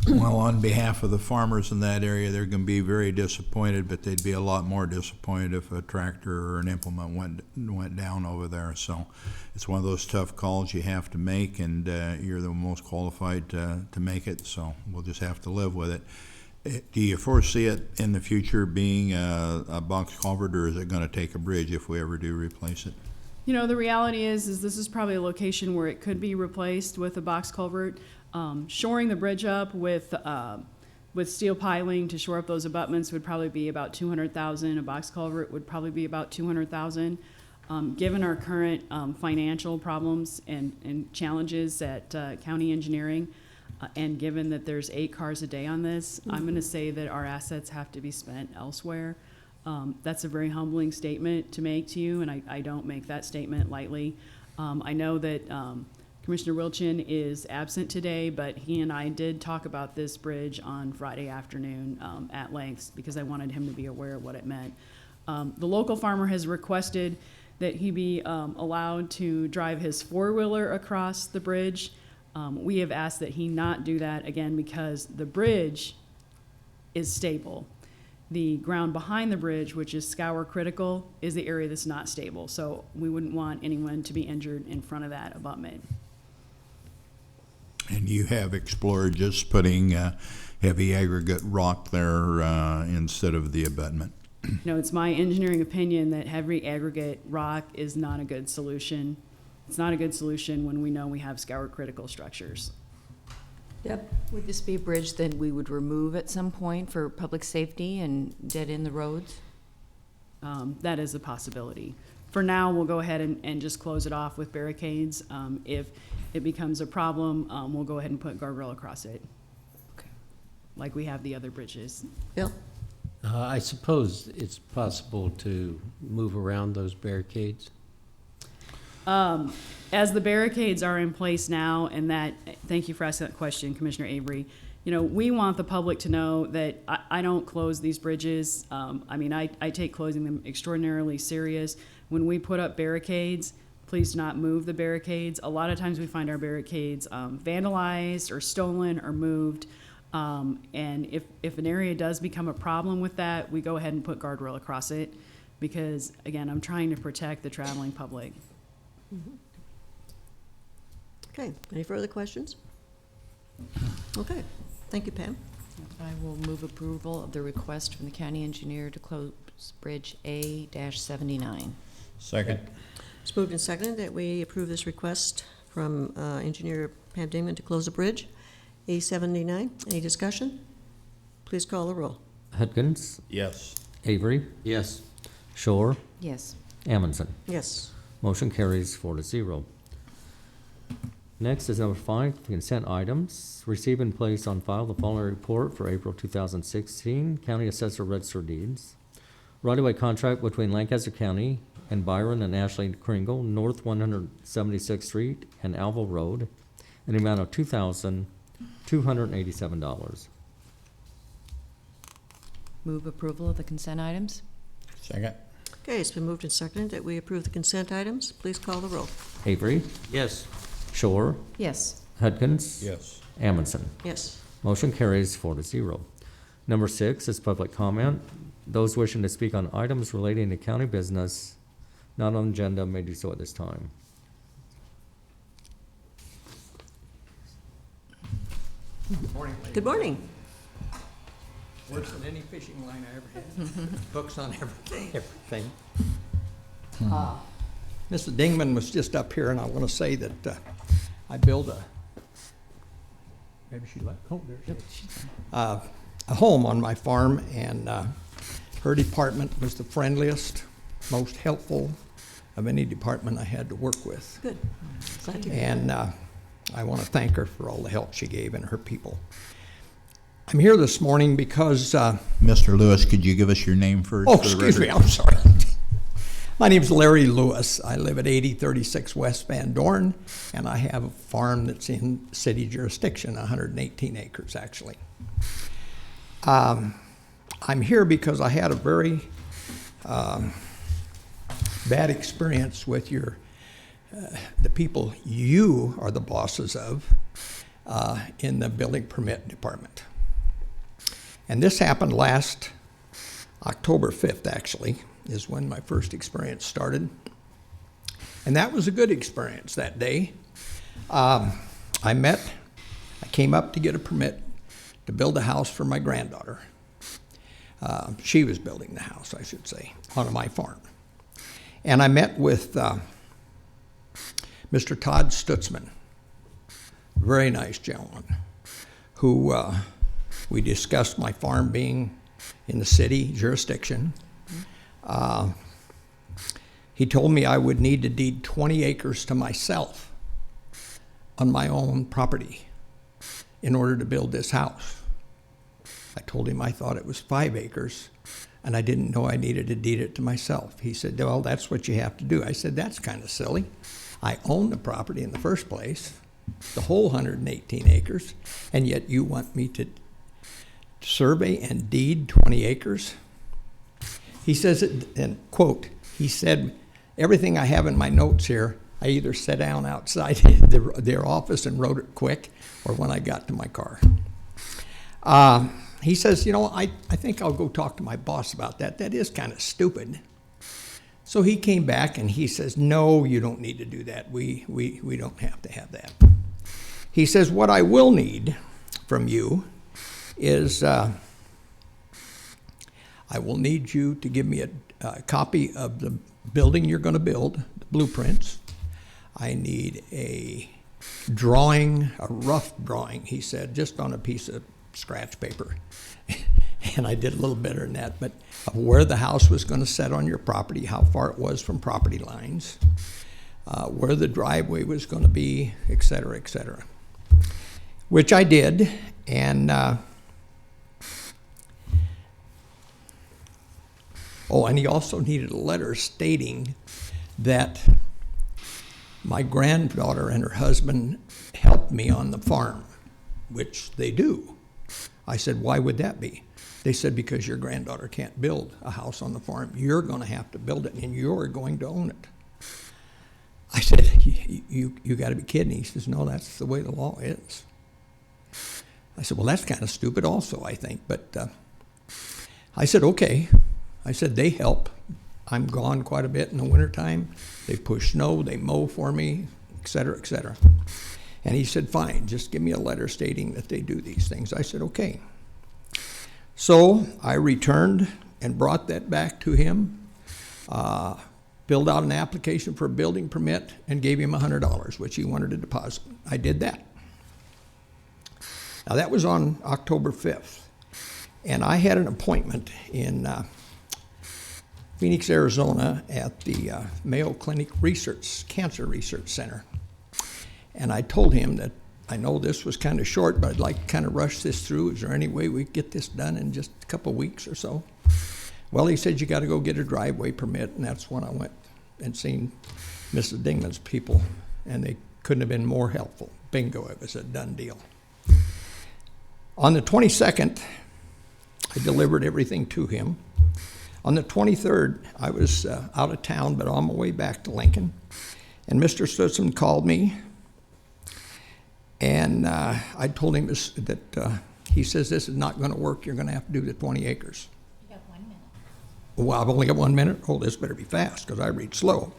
Well, on behalf of the farmers in that area, they're going to be very disappointed, but they'd be a lot more disappointed if a tractor or an implement went down over there. So it's one of those tough calls you have to make, and you're the most qualified to make it, so we'll just have to live with it. Do you foresee it in the future being a box culvert, or is it going to take a bridge if we ever do replace it? You know, the reality is this is probably a location where it could be replaced with a box culvert. Shoring the bridge up with steel piling to shore up those abutments would probably be about $200,000. A box culvert would probably be about $200,000. Given our current financial problems and challenges at county engineering, and given that there's 8 cars a day on this, I'm going to say that our assets have to be spent elsewhere. That's a very humbling statement to make to you, and I don't make that statement lightly. I know that Commissioner Wilchin is absent today, but he and I did talk about this bridge on Friday afternoon at length because I wanted him to be aware of what it meant. The local farmer has requested that he be allowed to drive his 4-wheeler across the bridge. We have asked that he not do that, again, because the bridge is stable. The ground behind the bridge, which is scour critical, is the area that's not stable. So we wouldn't want anyone to be injured in front of that abutment. And you have explored just putting heavy aggregate rock there instead of the abutment? You know, it's my engineering opinion that heavy aggregate rock is not a good solution. It's not a good solution when we know we have scour critical structures. Yep. Would this be a bridge that we would remove at some point for public safety and dead end the roads? That is a possibility. For now, we'll go ahead and just close it off with barricades. If it becomes a problem, we'll go ahead and put guardrail across it, Okay. like we have the other bridges. Bill? I suppose it's possible to move around those barricades? As the barricades are in place now, and that, thank you for asking that question, Commissioner Avery. You know, we want the public to know that I don't close these bridges. I mean, I take closing them extraordinarily serious. When we put up barricades, please do not move the barricades. A lot of times we find our barricades vandalized or stolen or moved. And if an area does become a problem with that, we go ahead and put guardrail across it because, again, I'm trying to protect the traveling public. Okay, any further questions? Okay, thank you, Pam. I will move approval of the request from the county engineer to close Bridge A-79. Second. It's moved and seconded that we approve this request from Engineer Pam Dingman to close the bridge, A79. Any discussion? Please call the roll. Hudgens, Yes. Avery, Yes. Shore, Yes. Amundson. Yes. Motion carries 4-0. Next is number 5, the consent items. Receive and place on file the following report for April 2016, County Assessor Register Deeds. Right-of-way contract between Lancaster County and Byron and Ashley Kringle, North 176th Street and Alville Road, in the amount of $2,287. Move approval of the consent items? Second. Okay, it's been moved and seconded that we approve the consent items. Please call the roll. Avery, Yes. Shore, Yes. Hudgens. Yes. Amundson. Yes. Motion carries 4-0. Number 6 is public comment. Those wishing to speak on items relating to county business not on the agenda may do so at this time. Good morning. Worse than any fishing line I ever had. Books on everything. Mrs. Dingman was just up here, and I want to say that I built maybe she left, oh, there she is. A home on my farm, and her department was the friendliest, most helpful of any department I had to work with. Good. Glad to hear And I want to thank her for all the help she gave and her people. I'm here this morning because, Mr. Lewis, could you give us your name first? oh, for the excuse me, record? I'm sorry. My name's Larry Lewis. I live at 8036 West Van Dorn, and I have a farm that's in city jurisdiction, 118 acres, actually. I'm here because I had a very bad experience with the people you are the bosses of in the building permit department. And this happened last October 5th, actually, is when my first experience started. And that was a good experience that day. I came up to get a permit to build a house for my granddaughter. She was building the house, I should say, on my farm. And I met with Mr. Todd Stutzman, very nice gentleman, who we discussed my farm being in the city jurisdiction. He told me I would need to deed 20 acres to myself on my own property in order to build this house. I told him I thought it was 5 acres, and I didn't know I needed to deed it to myself. He said, well, that's what you have to do. I said, that's kind of silly. I own the property in the first place, the whole 118 acres, and yet you want me to survey and deed 20 acres? He says, and quote, he said, everything I have in my notes here, I either sat down outside their office and wrote it quick, or when I got to my car. He says, you know, I think I'll go talk to my boss about that. That is kind of stupid. So he came back and he says, no, you don't need to do that. We don't have to have that. He says, what I will need from you is I will need you to give me a copy of the building you're going to build, the blueprints. I need a drawing, a rough drawing, he said, just on a piece of scratch paper. And I did a little better than that, but of where the house was going to set on your property, how far it was from property lines, where the driveway was going to be, et cetera, which I did. And and he also needed a letter stating that my granddaughter and her husband helped me on the farm, which they do. I said, why would that be? They said, because your granddaughter can't build a house on the farm. You're going to have to build it, and you're going to own it. I said, you got to be kidding. He says, no, that's the way the law is. I said, well, that's kind of stupid also, I think. But I said, okay. I said, they help. I'm gone quite a bit in the wintertime. They push snow, they mow for me, et cetera, et cetera. And he said, fine, just give me a letter stating that they do these things. I said, okay. So I returned and brought that back to him, filled out an application for a building permit, and gave him $100, which he wanted to deposit. I did that. Now that was on October 5th. And I had an appointment in Phoenix, Arizona at the Mayo Clinic Cancer Research Center. And I told him that I know this was kind of short, but I'd like to kind of rush this through. Is there any way we could get this done in just a couple of weeks or so? Well, he said, you got to go get a driveway permit, and that's when I went and seen Mrs. Dingman's people, and they couldn't have been more helpful. Bingo, it was a done deal. On the 22nd, I delivered everything to him. On the 23rd, I was out of town, but on my way back to Lincoln, and Mr. Stutzman called me. And I told him that he says, this is not going to work. You're going to have to do the 20 acres. You got 1 minute. Well, I've only got 1 minute. Oh, this better be fast because I read slow.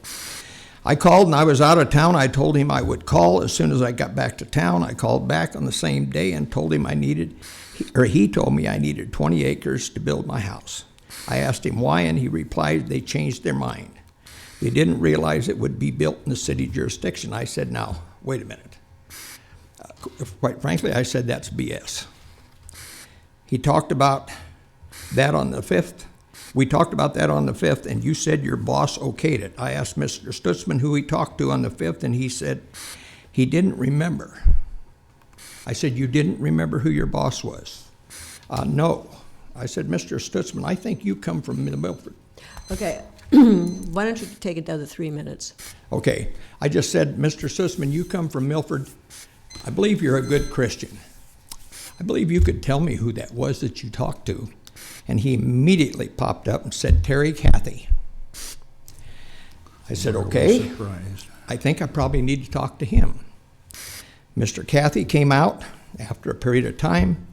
I called and I was out of town. I told him I would call as soon as I got back to town. I called back on the same day and told him he told me I needed 20 acres to build my house. I asked him why, and he replied they changed their mind. They didn't realize it would be built in the city jurisdiction. I said, now, wait a minute. Quite frankly, I said that's BS. He talked about that on the 5th. We talked about that on the 5th, and you said your boss okayed it. I asked Mr. Stutzman who he talked to on the 5th, and he said he didn't remember. I said, you didn't remember who your boss was? No. I said, Mr. Stutzman, I think you come from Milford. Okay, why don't you take it down to 3 minutes? Okay. I just said, Mr. Stutzman, you come from Milford. I believe you're a good Christian. I believe you could tell me who that was that you talked to. And he immediately popped up and said, Terry Cathy. I said, okay. I think I probably need to talk to him. Mr. Cathy came out after a period of time,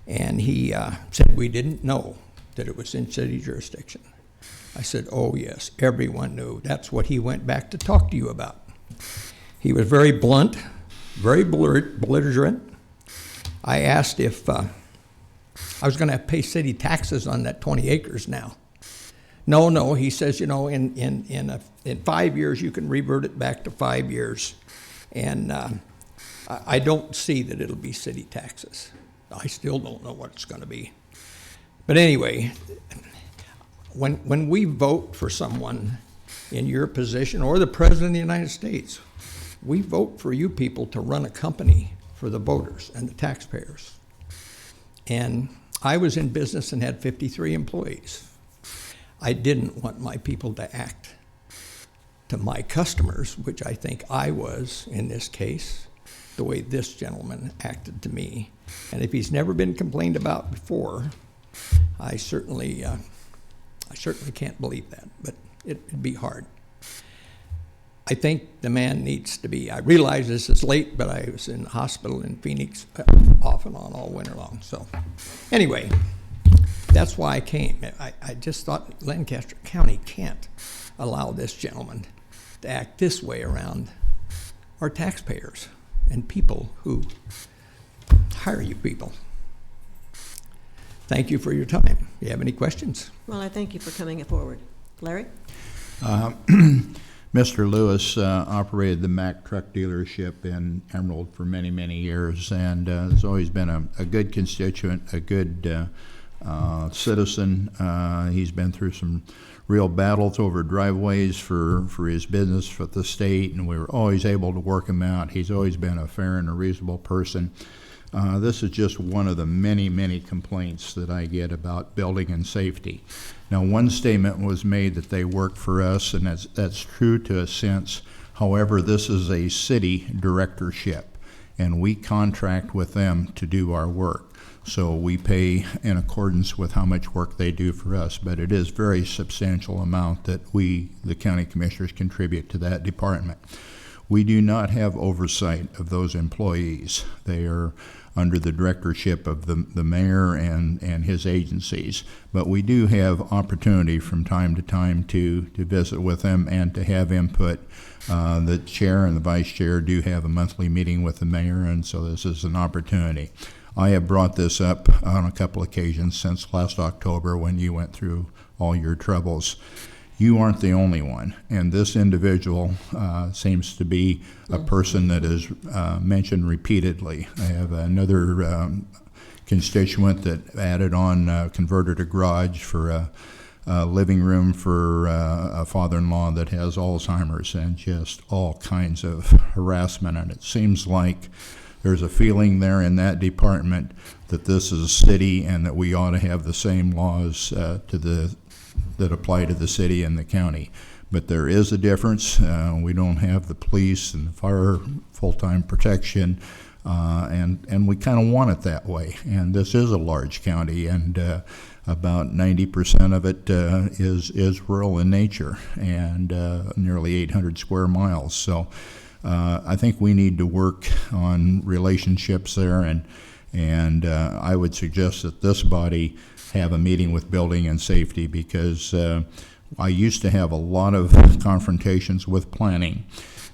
and he said we didn't know that it was in city jurisdiction. I said, oh yes, everyone knew. That's what he went back to talk to you about. He was very blunt, very belligerent. I asked if I was going to pay city taxes on that 20 acres now. No, he says, you know, in 5 years you can revert it back to 5 years. And I don't see that it'll be city taxes. I still don't know what it's going to be. But anyway, when we vote for someone in your position or the President of the United States, we vote for you people to run a company for the voters and the taxpayers. And I was in business and had 53 employees. I didn't want my people to act to my customers, which I think I was in this case, the way this gentleman acted to me. And if he's never been complained about before, I certainly can't believe that, but it'd be hard. I think the man needs to be, I realize this is late, but I was in the hospital in Phoenix off and on all winter long. So anyway, that's why I came. I just thought Lancaster County can't allow this gentleman to act this way around our taxpayers and people who hire you people. Thank you for your time. Do you have any questions? Well, I thank you for coming forward. Larry? Mr. Lewis operated the Mack truck dealership in Emerald for many, many years, and has always been a good constituent, a good citizen. He's been through some real battles over driveways for his business for the state, and we were always able to work him out. He's always been a fair and a reasonable person. This is just one of the many, many complaints that I get about building and safety. Now, one statement was made that they work for us, and that's true to a sense. However, this is a city directorship, and we contract with them to do our work. So we pay in accordance with how much work they do for us, but it is a very substantial amount that we, the county commissioners, contribute to that department. We do not have oversight of those employees. They are under the directorship of the mayor and his agencies. But we do have opportunity from time to time to visit with them and to have input. The chair and the vice chair do have a monthly meeting with the mayor, and so this is an opportunity. I have brought this up on a couple occasions since last October when you went through all your troubles. You aren't the only one, and this individual seems to be a person that is mentioned repeatedly. I have another constituent that added on, converted a garage for a living room for a father-in-law that has Alzheimer's, and just all kinds of harassment. And it seems like there's a feeling there in that department that this is a city and that we ought to have the same laws that apply to the city and the county. But there is a difference. We don't have the police and the fire full-time protection, and we kind of want it that way. And this is a large county, and about 90% of it is rural in nature, and nearly 800 square miles. So I think we need to work on relationships there, and I would suggest that this body have a meeting with building and safety, because I used to have a lot of confrontations with planning,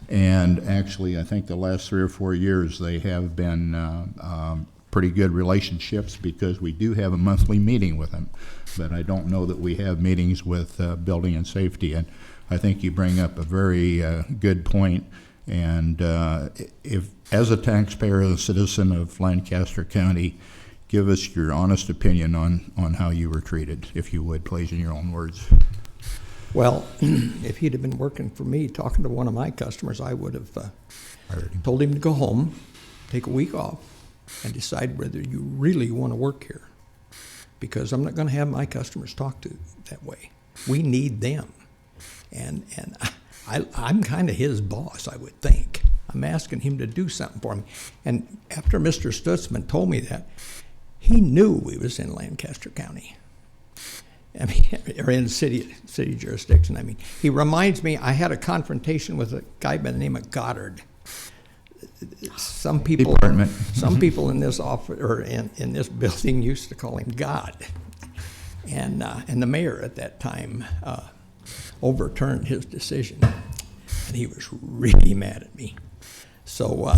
and actually I think the last 3 or 4 years they have been pretty good relationships, because we do have a monthly meeting with them, but I don't know that we have meetings with building and safety. And I think you bring up a very good point. And if, as a taxpayer, a citizen of Lancaster County, give us your honest opinion on how you were treated, if you would, please, in your own words. Well, if he'd have been working for me, talking to one of my customers, I would have told him to go home, take a week off, and decide whether you really want to work here. because I'm not going to have my customers talk to that way. We need them. And I'm kind of his boss, I would think. I'm asking him to do something for me. And after Mr. Stutzman told me that, he knew we was in Lancaster County. I mean, or in city jurisdiction. I mean, he reminds me, I had a confrontation with a guy by the name of Goddard. Some people in this office or in this building used to call him God. And the mayor at that time overturned his decision, and he was really mad at me. So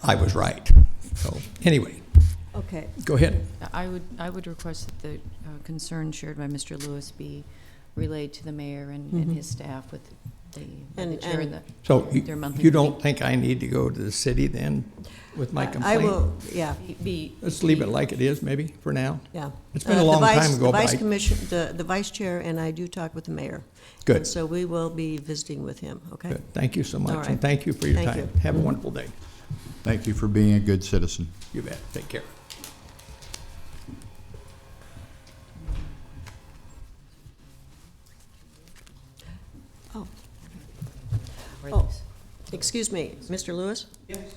I was right. So anyway, Okay. go ahead. I would request that the concerns shared by Mr. Lewis be relayed to the mayor and his staff with the chair and the. So their monthly you don't meeting. think I need to go to the city then with my complaint? I will, yeah. Let's leave it like it is, maybe, for now. Yeah. It's been a long time ago, The but vice commission, the vice chair and I do talk with the mayor. Good. And so we will be visiting with him, okay? Good. Thank you so much, All right. and thank you for your Thank time. you. Have a wonderful day. Thank you for being a good citizen. You bet. Take care. Oh, excuse me, Mr. Lewis? Yes.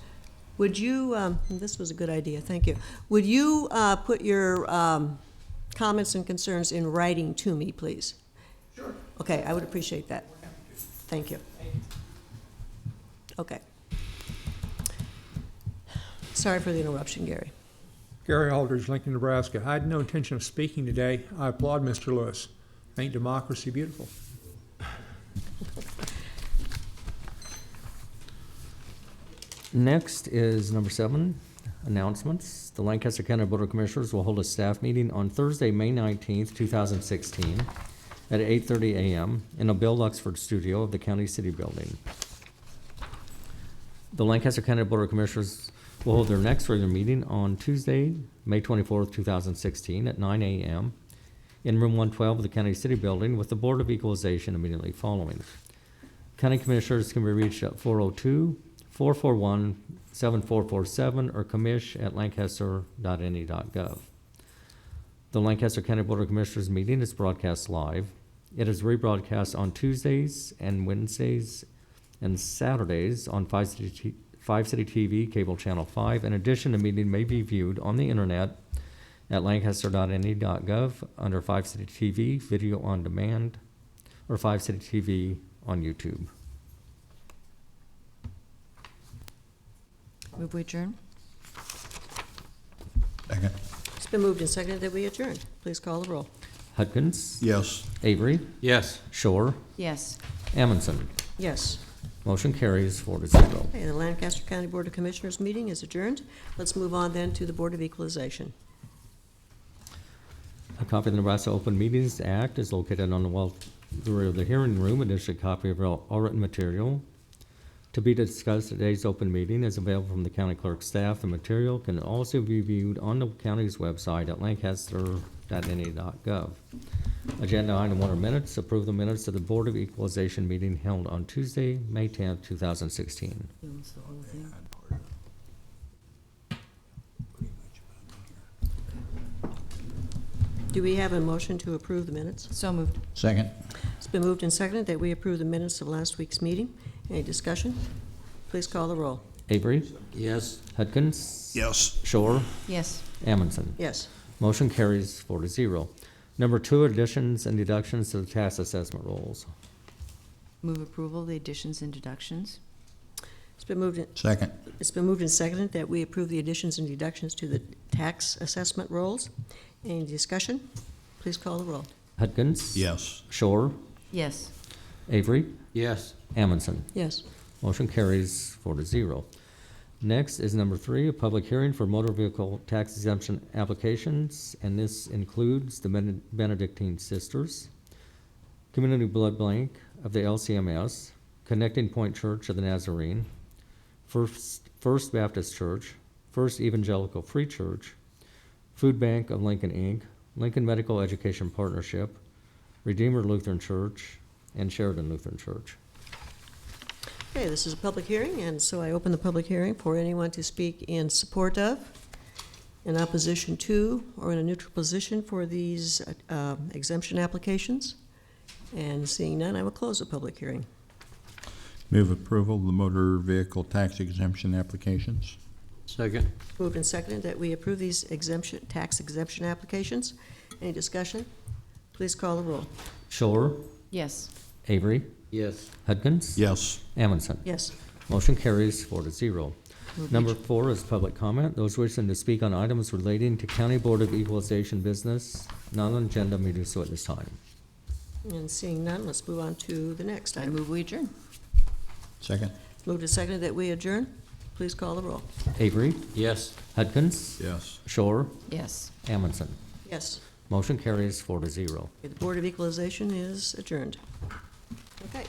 Would you, this was a good idea, thank you. Would you put your comments and concerns in writing to me, please? Sure. Okay, I would appreciate that. Thank you. Okay. Sorry for the interruption, Gary. Gary Aldridge, Lincoln, Nebraska. I had no intention of speaking today. I applaud Mr. Lewis. Ain't democracy beautiful? Next is number 7, announcements. The Lancaster County Board of Commissioners will hold a staff meeting on Thursday, May 19th, 2016 at 8:30 a.m. in the Bill Luxford studio of the County City Building. The Lancaster County Board of Commissioners will hold their next regular meeting on Tuesday, May 24th, 2016 at 9 a.m. in room 112 of the County City Building with the Board of Equalization immediately following. County Commissioners can be reached at 402-441-7447 or commish@lancaster.ne.gov. The Lancaster County Board of Commissioners meeting is broadcast live. It is rebroadcast on Tuesdays and Wednesdays and Saturdays on 5 City TV, Cable Channel 5. In addition, the meeting may be viewed on the internet at lancaster.ne.gov under 5 City TV, Video on Demand, or 5 City TV on YouTube. Move we adjourn? Second. It's been moved and seconded that we adjourn. Please call the roll. Hudkins? Yes. Avery? Yes. Shore? Yes. Amundson? Yes. Motion carries 4-0. Okay, the Lancaster County Board of Commissioners meeting is adjourned. Let's move on then to the Board of Equalization. A copy of the Nebraska Open Meetings Act is located on the wall to the rear of the hearing room. Additionally, a copy of all written material to be discussed at today's open meeting is available from the county clerk's staff. The material can also be viewed on the county's website at lancaster.ne.gov. Agenda item 1 are minutes. Approve the minutes of the Board of Equalization meeting held on Tuesday, May 10th, 2016. Do we have a motion to approve the minutes? So moved. Second. It's been moved and seconded that we approve the minutes of last week's meeting. Any discussion? Please call the roll. Avery? Yes. Hudkins? Yes. Shore? Yes. Amundson? Yes. Motion carries 4-0. Number 2, additions and deductions to the tax assessment rolls. Move approval of the additions and deductions? It's been moved. Second. It's been moved and seconded that we approve the additions and deductions to the tax assessment rolls. Any discussion? Please call the roll. Hudkins? Yes. Shore? Yes. Avery? Yes. Amundson? Yes. Motion carries 4-0. Next is number 3, a public hearing for motor vehicle tax exemption applications, and this includes the Benedictine Sisters, Community Blood Bank of the LCMS, Connecting Point Church of the Nazarene, First Baptist Church, First Evangelical Free Church, Food Bank of Lincoln, Inc., Lincoln Medical Education Partnership, Redeemer Lutheran Church, and Sheridan Lutheran Church. Okay, this is a public hearing, and so I open the public hearing for anyone to speak in support of in opposition to or in a neutral position for these exemption applications? And seeing none, I will close the public hearing. Move approval of the motor vehicle tax exemption applications. Second. Moved and seconded that we approve these tax exemption applications. Any discussion? Please call the roll. Shore, Yes. Avery, Yes. Hudgens. Yes. Amundson. Yes. Motion carries 4-0. Move Number each- 4 is public comment. Those wishing to speak on items relating to County Board of Equalization business, non-agenda may do so at this time. And seeing none, let's move on to the next I item. move we adjourn. Second. Moved and seconded that we adjourn. Please call the roll. Avery, Yes. Hudgens, Yes. Shore, Yes. Amundson. Yes. Motion carries 4-0. The Board of Equalization is adjourned. Okay.